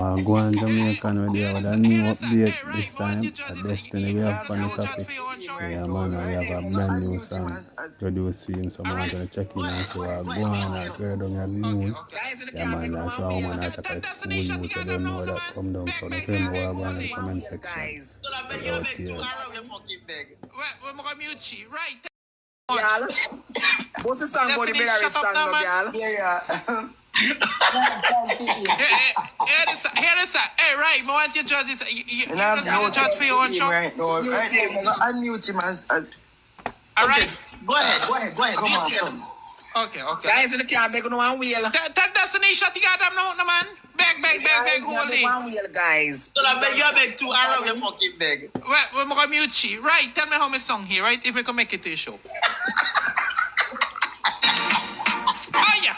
Go on Jamaican with you with a new update this time. A Destiny we have on the topic. Yeah man, we have a brand new song produced for him. So I'm gonna check in and see what go on or where down the news. Yeah man, that's why I'm gonna attack a fool youth. I don't know where that come down. So don't tell me what go on in the comment section. Out here. Y'all, what's the song about the Berry song, y'all? Yeah. Here is hey, right, I want you judge this. You judge for your own show. Right now, unmute him all right. Go ahead. Come on, son. Okay. Guys in the car, beg on one wheel. That destination shot the goddamn no man. Beg, hold it. One wheel, guys. So I beg you beg too, I love you fucking beg. We're going to mute you. Right, tell me how my song here, right? If we can make it to your show. Oh, yeah.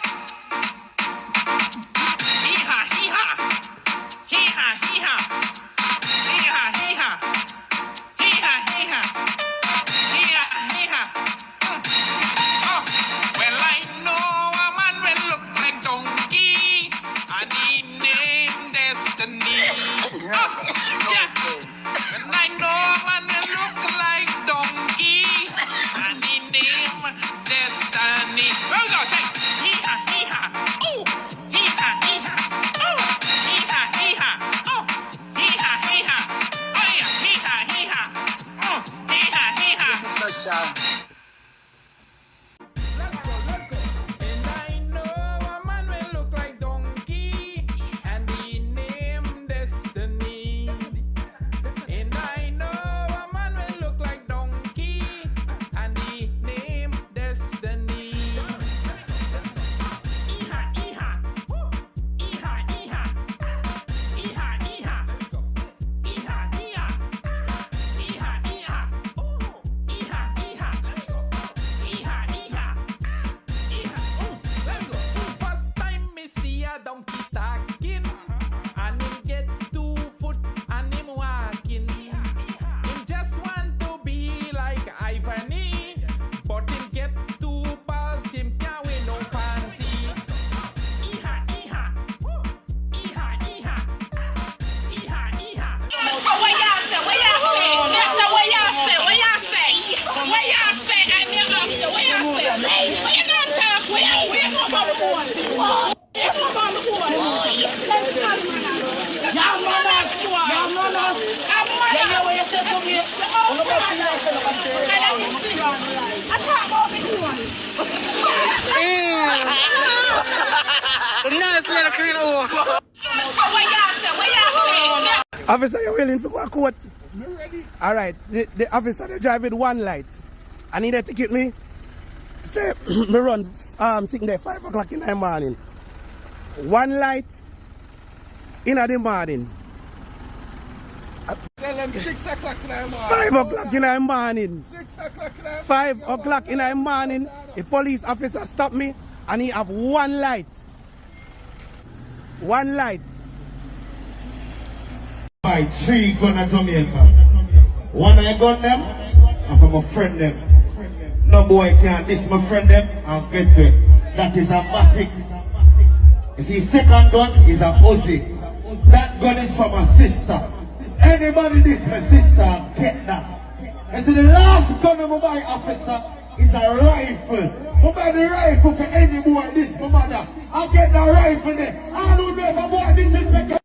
Officer, you're willing to go to court? All right. The officer they drive with one light. I need a ticket me. Say me run sitting there 5 o'clock in the morning. One light in the morning. Tell them 6 o'clock in the morning. 5 o'clock in the morning. 6 o'clock in the morning. 5 o'clock in the morning. The police officer stop me and he have one light. One light. Buy 3 gun at Jamaica. One I gun them, and from a friend them. No boy can diss my friend them and get to it. That is a matic. You see, second gun is a Uzi. That gun is for my sister. Anybody diss my sister, get that. You see, the last gun of my buy, officer, is a rifle. I buy the rifle for any boy this my mother. I get the rifle there. I don't know if a boy disrespect